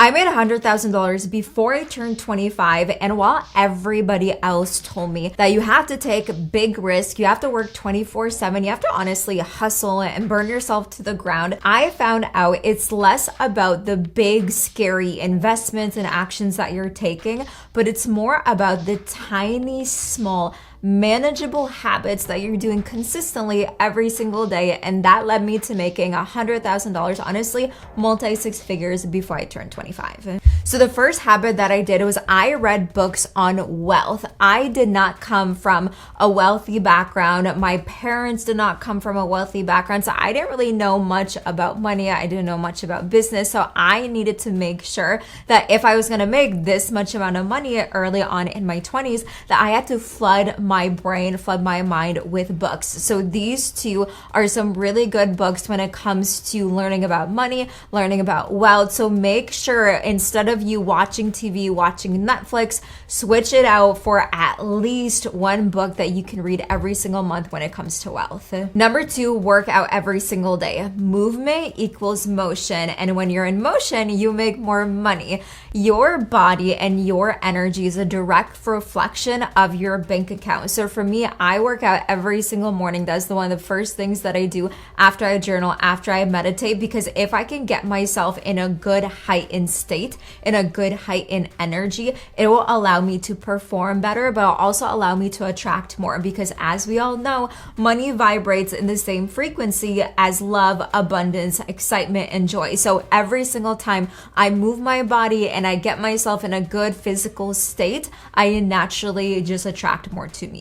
I made $100,000 before I turned 25, and while everybody else told me that you have to take big risks, you have to work 24/7, you have to honestly hustle and burn yourself to the ground, I found out it's less about the big, scary investments and actions that you're taking, but it's more about the tiny, small, manageable habits that you're doing consistently every single day. And that led me to making $100,000, honestly, multi six figures before I turned 25. So the first habit that I did was I read books on wealth. I did not come from a wealthy background. My parents did not come from a wealthy background. So I didn't really know much about money. I didn't know much about business. So I needed to make sure that if I was going to make this much amount of money early on in my 20s, that I had to flood my brain, flood my mind with books. So these two are some really good books when it comes to learning about money, learning about wealth. So make sure instead of you watching TV, watching Netflix, switch it out for at least one book that you can read every single month when it comes to wealth. Number 2, work out every single day. Movement equals motion. And when you're in motion, you make more money. Your body and your energy is a direct reflection of your bank account. So for me, I work out every single morning. That's one of the first things that I do after I journal, after I meditate, because if I can get myself in a good heightened state, in a good heightened energy, it will allow me to perform better, but it'll also allow me to attract more, because as we all know, money vibrates in the same frequency as love, abundance, excitement, and joy. So every single time I move my body and I get myself in a good physical state, I naturally just attract more to me.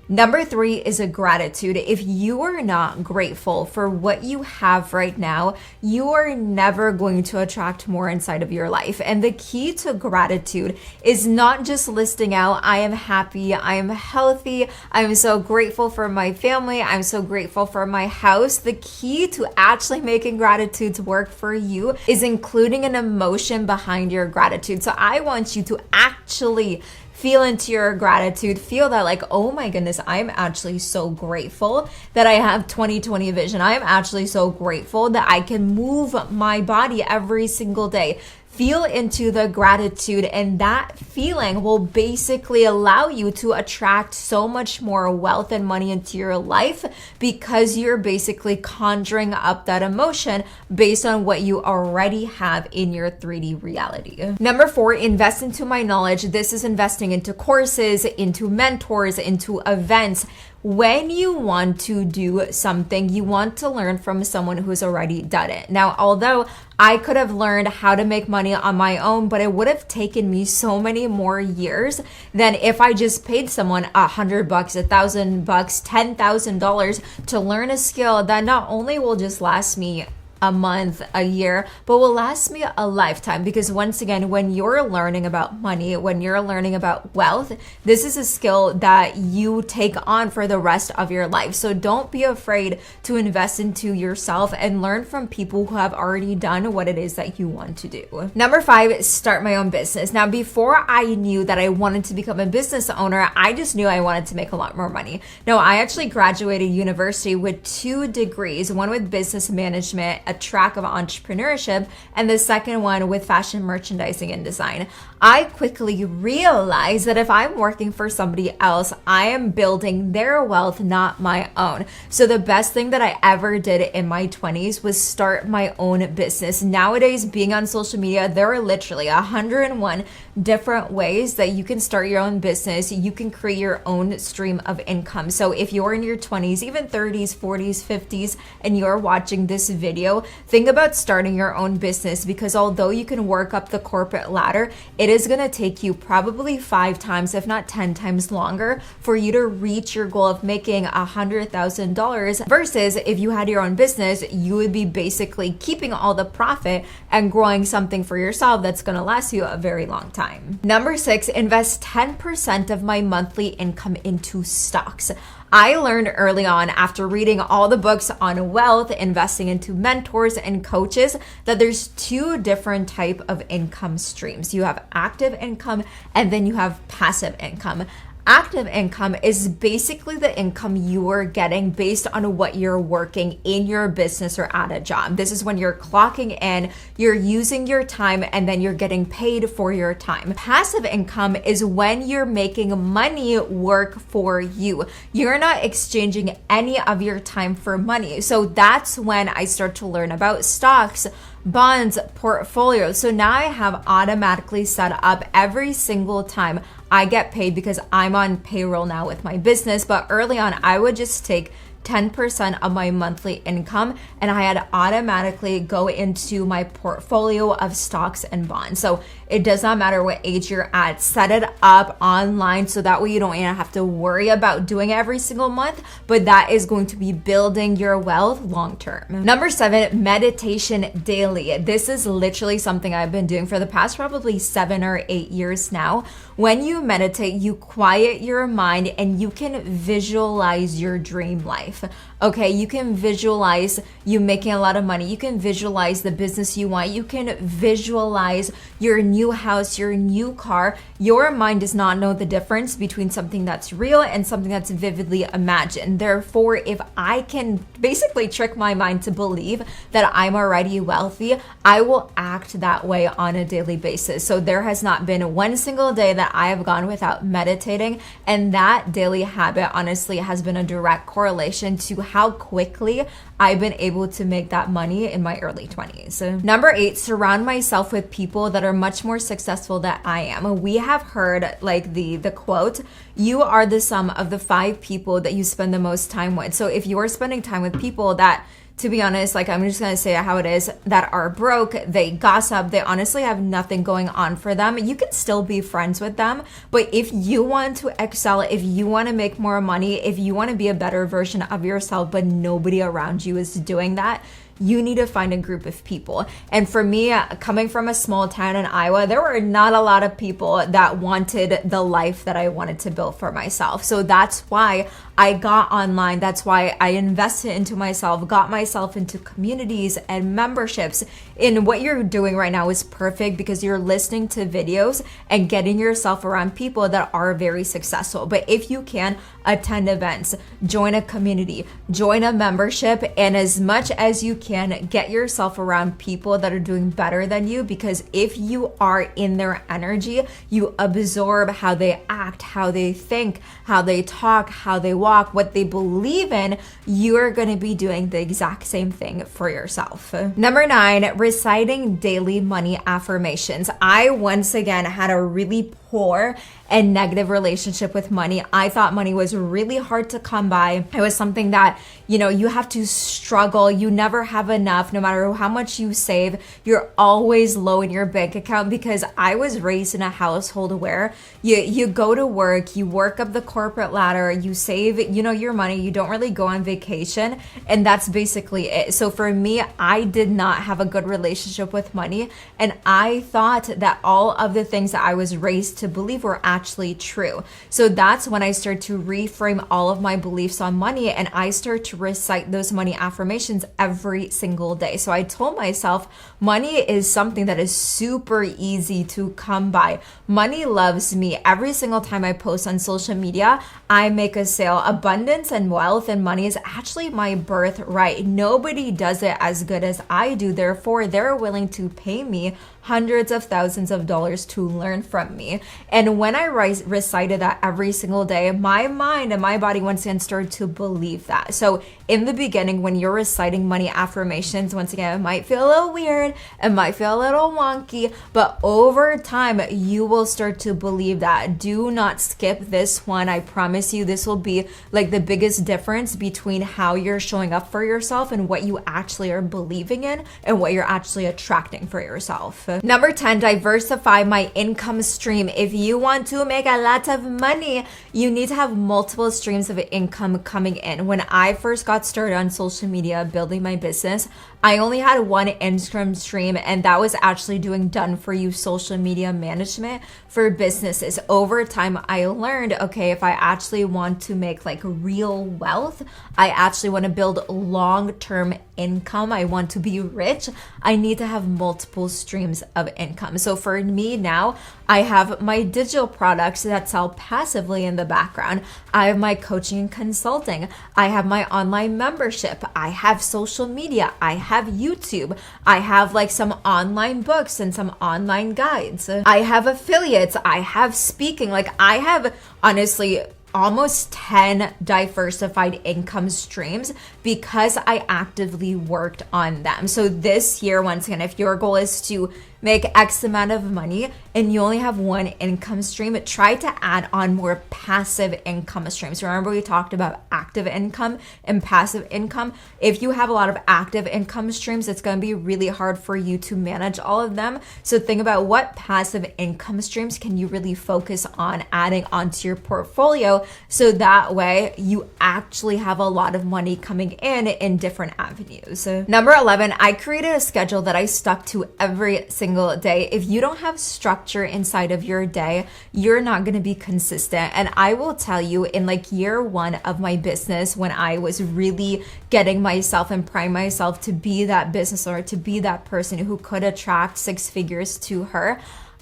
Number 3 is a gratitude. If you are not grateful for what you have right now, you are never going to attract more inside of your life. And the key to gratitude is not just listing out, I am happy, I am healthy, I'm so grateful for my family, I'm so grateful for my house. The key to actually making gratitude work for you is including an emotion behind your gratitude. So I want you to actually feel into your gratitude, feel that like, oh my goodness, I'm actually so grateful that I have 20/20 vision. I'm actually so grateful that I can move my body every single day. Feel into the gratitude, and that feeling will basically allow you to attract so much more wealth and money into your life, because you're basically conjuring up that emotion based on what you already have in your 3D reality. Number 4, invest into my knowledge. This is investing into courses, into mentors, into events. When you want to do something, you want to learn from someone who's already done it. Now, although I could have learned how to make money on my own, but it would have taken me so many more years than if I just paid someone $100, $1,000, $10,000 to learn a skill that not only will just last me a month, a year, but will last me a lifetime. Because once again, when you're learning about money, when you're learning about wealth, this is a skill that you take on for the rest of your life. So don't be afraid to invest into yourself and learn from people who have already done what it is that you want to do. Number 5, start my own business. Now, before I knew that I wanted to become a business owner, I just knew I wanted to make a lot more money. Now, I actually graduated university with 2 degrees, one with business management, a track of entrepreneurship, and the second one with fashion merchandising and design. I quickly realized that if I'm working for somebody else, I am building their wealth, not my own. So the best thing that I ever did in my 20s was start my own business. Nowadays, being on social media, there are literally 101 different ways that you can start your own business. You can create your own stream of income. So if you're in your 20s, even 30s, 40s, 50s, and you're watching this video, think about starting your own business, because although you can work up the corporate ladder, it is going to take you probably 5 times, if not 10 times longer for you to reach your goal of making $100,000 versus if you had your own business, you would be basically keeping all the profit and growing something for yourself that's going to last you a very long time. Number 6, invest 10% of my monthly income into stocks. I learned early on after reading all the books on wealth, investing into mentors and coaches, that there's 2 different type of income streams. You have active income and then you have passive income. Active income is basically the income you are getting based on what you're working in your business or at a job. This is when you're clocking in, you're using your time, and then you're getting paid for your time. Passive income is when you're making money work for you. You're not exchanging any of your time for money. So that's when I start to learn about stocks, bonds, portfolios. So now I have automatically set up every single time I get paid, because I'm on payroll now with my business. But early on, I would just take 10% of my monthly income and I had automatically go into my portfolio of stocks and bonds. So it does not matter what age you're at. Set it up online so that way you don't even have to worry about doing it every single month, but that is going to be building your wealth long term. Number 7, meditation daily. This is literally something I've been doing for the past probably 7 or 8 years now. When you meditate, you quiet your mind and you can visualize your dream life. Okay, you can visualize you making a lot of money. You can visualize the business you want. You can visualize your new house, your new car. Your mind does not know the difference between something that's real and something that's vividly imagined. Therefore, if I can basically trick my mind to believe that I'm already wealthy, I will act that way on a daily basis. So there has not been one single day that I have gone without meditating, and that daily habit honestly has been a direct correlation to how quickly I've been able to make that money in my early 20s. Number 8, surround myself with people that are much more successful than I am. We have heard like the quote, you are the sum of the 5 people that you spend the most time with. So if you are spending time with people that, to be honest, like I'm just going to say how it is, that are broke, they gossip, they honestly have nothing going on for them, you can still be friends with them. But if you want to excel, if you want to make more money, if you want to be a better version of yourself, but nobody around you is doing that, you need to find a group of people. And for me, coming from a small town in Iowa, there were not a lot of people that wanted the life that I wanted to build for myself. So that's why I got online. That's why I invested into myself, got myself into communities and memberships. And what you're doing right now is perfect because you're listening to videos and getting yourself around people that are very successful. But if you can, attend events, join a community, join a membership, and as much as you can, get yourself around people that are doing better than you, because if you are in their energy, you absorb how they act, how they think, how they talk, how they walk, what they believe in. You're going to be doing the exact same thing for yourself. Number 9, reciting daily money affirmations. I once again had a really poor and negative relationship with money. I thought money was really hard to come by. It was something that, you have to struggle. You never have enough. No matter how much you save, you're always low in your bank account, because I was raised in a household where you go to work, you work up the corporate ladder, you save, your money, you don't really go on vacation, and that's basically it. So for me, I did not have a good relationship with money, and I thought that all of the things that I was raised to believe were actually true. So that's when I started to reframe all of my beliefs on money, and I started to recite those money affirmations every single day. So I told myself money is something that is super easy to come by. Money loves me. Every single time I post on social media, I make a sale. Abundance and wealth and money is actually my birthright. Nobody does it as good as I do. Therefore, they're willing to pay me hundreds of thousands of dollars to learn from me. And when I recited that every single day, my mind and my body once again started to believe that. So in the beginning, when you're reciting money affirmations, once again, it might feel a little weird, it might feel a little wonky, but over time, you will start to believe that. Do not skip this one. I promise you, this will be like the biggest difference between how you're showing up for yourself and what you actually are believing in and what you're actually attracting for yourself. Number 10, diversify my income stream. If you want to make a lot of money, you need to have multiple streams of income coming in. When I first got started on social media building my business, I only had one income stream, and that was actually doing done for you social media management for businesses. Over time, I learned, okay, if I actually want to make like real wealth, I actually want to build long-term income, I want to be rich, I need to have multiple streams of income. So for me now, I have my digital products that sell passively in the background. I have my coaching and consulting. I have my online membership. I have social media. I have YouTube. I have like some online books and some online guides. I have affiliates. I have speaking. Like I have honestly almost 10 diversified income streams because I actively worked on them. So this year, once again, if your goal is to make X amount of money and you only have one income stream, try to add on more passive income streams. Remember, we talked about active income and passive income. If you have a lot of active income streams, it's going to be really hard for you to manage all of them. So think about what passive income streams can you really focus on adding onto your portfolio, so that way you actually have a lot of money coming in different avenues. So number 11, I created a schedule that I stuck to every single day. If you don't have structure inside of your day, you're not going to be consistent. And I will tell you, in like year one of my business, when I was really getting myself and prime myself to be that business owner, to be that person who could attract six figures to her,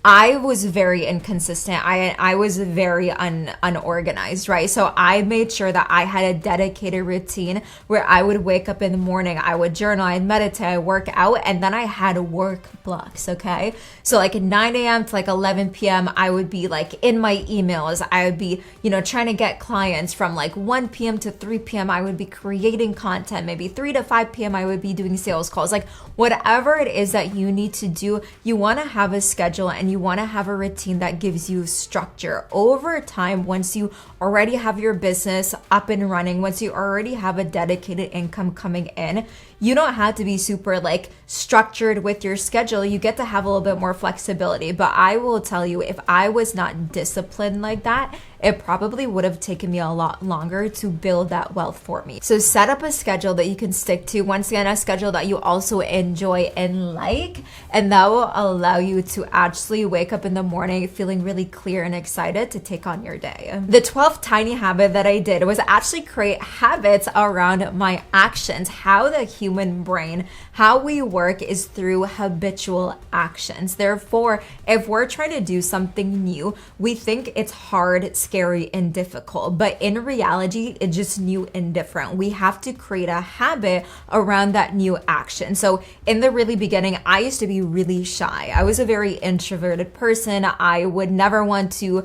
I was very inconsistent. I was very unorganized, right? So I made sure that I had a dedicated routine where I would wake up in the morning, I would journal, I'd meditate, I'd work out, and then I had work blocks, okay? So like at 9 a.m. to like 11 p.m., I would be like in my emails. I would be, trying to get clients from like 1 p.m. to 3 p.m. I would be creating content. Maybe 3 to 5 p.m. I would be doing sales calls. Like whatever it is that you need to do, you want to have a schedule and you want to have a routine that gives you structure. Over time, once you already have your business up and running, once you already have a dedicated income coming in, you don't have to be super like structured with your schedule. You get to have a little bit more flexibility. But I will tell you, if I was not disciplined like that, it probably would have taken me a lot longer to build that wealth for me. So set up a schedule that you can stick to. Once again, a schedule that you also enjoy and like, and that will allow you to actually wake up in the morning feeling really clear and excited to take on your day. The 12th tiny habit that I did was actually create habits around my actions. How the human brain, how we work is through habitual actions. Therefore, if we're trying to do something new, we think it's hard, scary, and difficult, but in reality, it's just new and different. We have to create a habit around that new action. So in the really beginning, I used to be really shy. I was a very introverted person. I would never want to,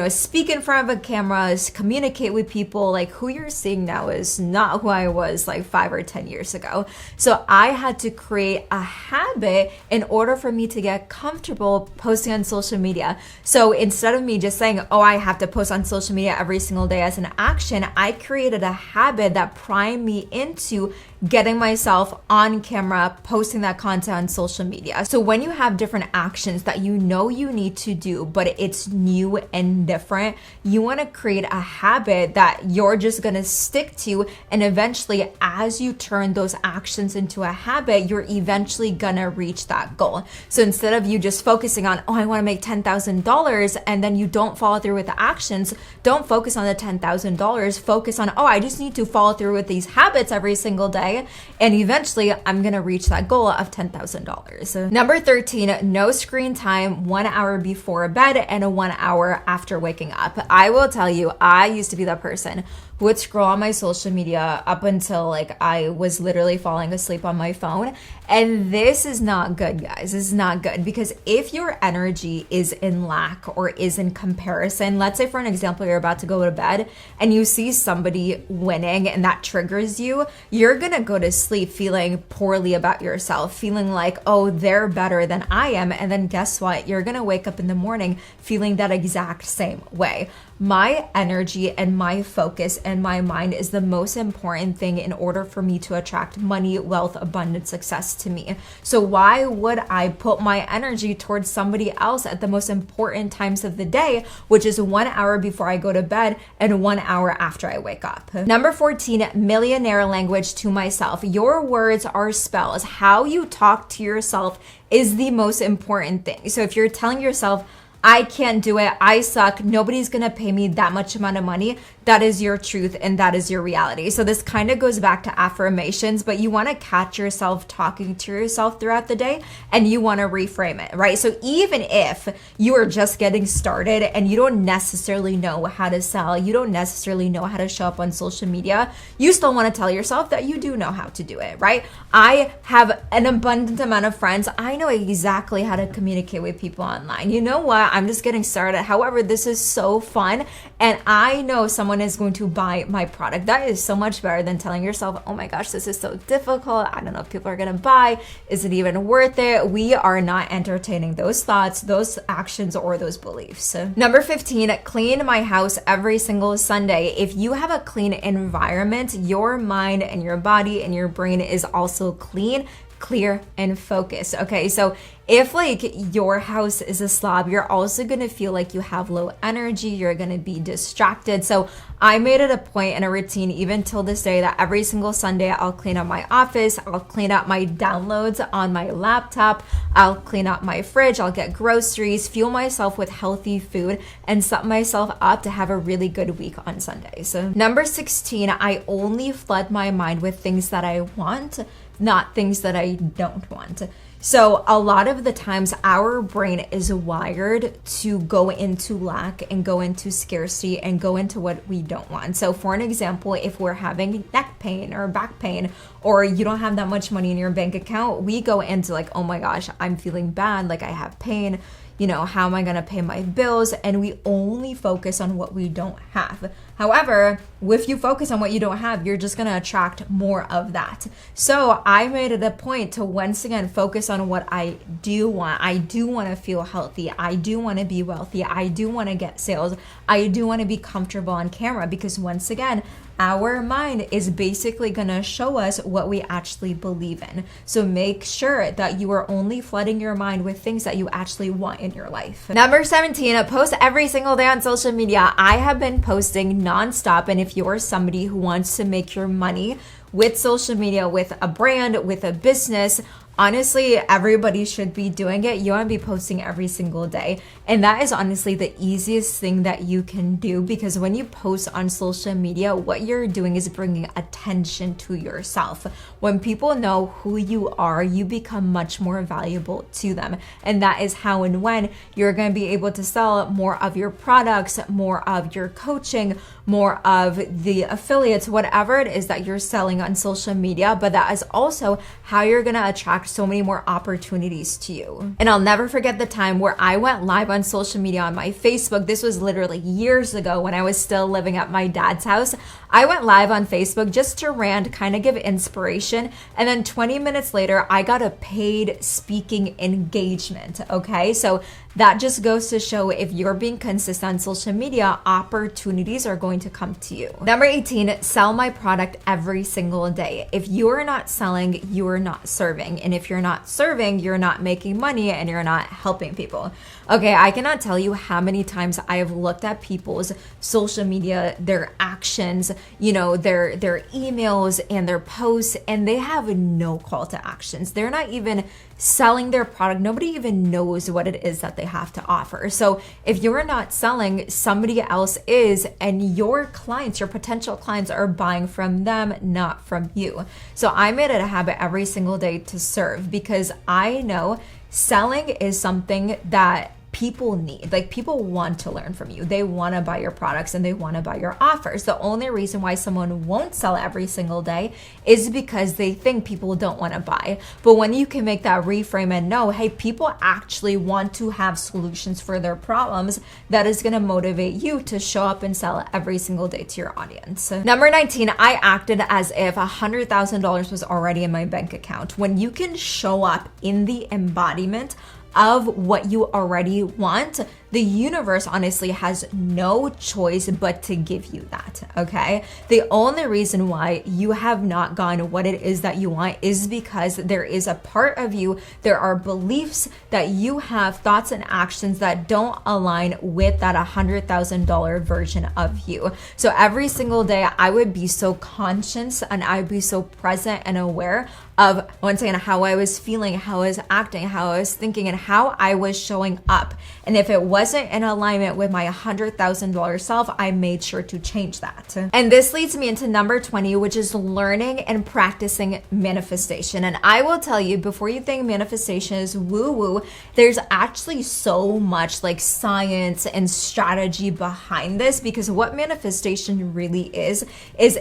speak in front of a camera, communicate with people. Like who you're seeing now is not who I was like 5 or 10 years ago. So I had to create a habit in order for me to get comfortable posting on social media. So instead of me just saying, oh, I have to post on social media every single day as an action, I created a habit that primed me into getting myself on camera, posting that content on social media. So when you have different actions that you need to do, but it's new and different, you want to create a habit that you're just going to stick to. And eventually, as you turn those actions into a habit, you're eventually going to reach that goal. So instead of you just focusing on, oh, I want to make $10,000, and then you don't follow through with the actions, don't focus on the $10,000. Focus on, oh, I just need to follow through with these habits every single day. And eventually I'm going to reach that goal of $10,000. Number 13, no screen time 1 hour before bed and 1 hour after waking up. I will tell you, I used to be that person who would scroll on my social media up until like I was literally falling asleep on my phone. And this is not good, guys. This is not good, because if your energy is in lack or is in comparison, let's say for an example, you're about to go to bed and you see somebody winning and that triggers you, you're going to go to sleep feeling poorly about yourself, feeling like, oh, they're better than I am. And then guess what? You're going to wake up in the morning feeling that exact same way. My energy and my focus and my mind is the most important thing in order for me to attract money, wealth, abundance, success to me. So why would I put my energy towards somebody else at the most important times of the day, which is 1 hour before I go to bed and 1 hour after I wake up? Number 14, millionaire language to myself. myself. Your words are spells. How you talk to yourself is the most important thing. So if you're telling yourself, I can't do it, I suck, nobody's gonna pay me that much amount of money, that is your truth and that is your reality. So this kind of goes back to affirmations, but you want to catch yourself talking to yourself throughout the day and you want to reframe it, right? So even if you are just getting started and you don't necessarily know how to sell, you don't necessarily know how to show up on social media, you still want to tell yourself that you do know how to do it, right? I have an abundant amount of friends. I know exactly how to communicate with people online. You know what? I'm just getting started. However, this is so fun and I know someone is going to buy my product. That is so much better than telling yourself, oh my gosh, this is so difficult. I don't know if people are going to buy. Is it even worth it? We are not entertaining those thoughts, those actions, or those beliefs. Number 15, clean my house every single Sunday. If you have a clean environment, your mind and your body and your brain is also clean, clear, and focused. Okay, so if like your house is a slob, you're also gonna feel like you have low energy, you're gonna be distracted. So I made it a point and a routine even till this day that every single Sunday I'll clean up my office, I'll clean up my downloads on my laptop, I'll clean up my fridge, I'll get groceries, fuel myself with healthy food, and set myself up to have a really good week on Sunday. So number 16, I only flood my mind with things that I want, not things that I don't want. So a lot of the times our brain is wired to go into lack and go into scarcity and go into what we don't want. So for an example, if we're having neck pain or back pain, or you don't have that much money in your bank account, we go into like, oh my gosh, I'm feeling bad, like I have pain. You know, how am I going to pay my bills? And we only focus on what we don't have. However, if you focus on what you don't have, you're just going to attract more of that. So I made it a point to once again focus on what I do want. I do want to feel healthy. I do want to be wealthy. I do want to get sales. I do want to be comfortable on camera because once again, our mind is basically going to show us what we actually believe in. So make sure that you are only flooding your mind with things that you actually want in your life. Number 17, post every single day on social media. I have been posting nonstop. And if you're somebody who wants to make your money with social media, with a brand, with a business, honestly, everybody should be doing it. You want to be posting every single day. And that is honestly the easiest thing that you can do because when you post on social media, what you're doing is bringing attention to yourself. When people know who you are, you become much more valuable to them. And that is how and when you're going to be able to sell more of your products, more of your coaching, more of the affiliates, whatever it is that you're selling on social media. But that is also how you're going to attract so many more opportunities to you. And I'll never forget the time where I went live on social media on my Facebook. This was literally years ago when I was still living at my dad's house. I went live on Facebook just to rant, kind of give inspiration. And then 20 minutes later, I got a paid speaking engagement. Okay. So that just goes to show if you're being consistent on social media, opportunities are going to come to you. Number 18, sell my product every single day. If you're not selling, you're not serving. And if you're not serving, you're not making money and you're not helping people. Okay, I cannot tell you how many times I have looked at people's social media, their actions, you know, their emails and their posts, and they have no call to actions. They're not even selling their product. Nobody even knows what it is that they have to offer. So if you're not selling, somebody else is, and your clients, your potential clients are buying from them, not from you. So I made it a habit every single day to serve because I know selling is something that people need. Like people want to learn from you. They want to buy your products and they want to buy your offers. The only reason why someone won't sell every single day is because they think people don't want to buy. But when you can make that reframe and know, hey, people actually want to have solutions for their problems, that is going to motivate you to show up and sell every single day to your audience. Number 19, I acted as if $100,000 was already in my bank account. When you can show up in the embodiment of what you already want, the universe honestly has no choice but to give you that, okay? The only reason why you have not gotten what it is that you want is because there is a part of you, there are beliefs that you have, thoughts and actions that don't align with that $100,000 version of you. So every single day I would be so conscious and I would be so present and aware of, once again, how I was feeling, how I was acting, how I was thinking, and how I was showing up. And if it wasn't in alignment with my $100,000 self, I made sure to change that. And this leads me into number 20, which is learning and practicing manifestation. And I will tell you, before you think manifestation is woo-woo, there's actually so much like science and strategy behind this, because what manifestation really is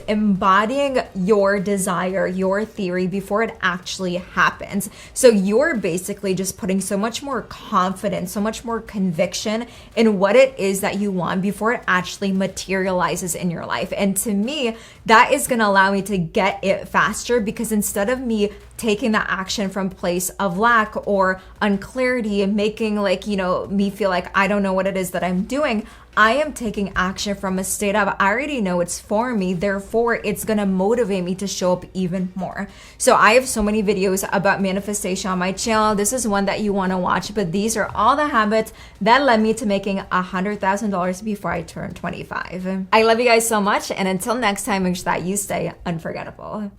embodying your desire, your theory before it actually happens. So you're basically just putting so much more confidence, so much more conviction in what it is that you want before it actually materializes in your life. And to me, that is going to allow me to get it faster, because instead of me taking the action from place of lack or unclarity and making me feel like I don't know what it is that I'm doing, I am taking action from a state of, I already know it's for me, therefore it's gonna motivate me to show up even more. So I have so many videos about manifestation on my channel. This is one that you wanna watch, but these are all the habits that led me to making $100,000 before I turned 25. I love you guys so much, and until next time, make sure that you stay unforgettable.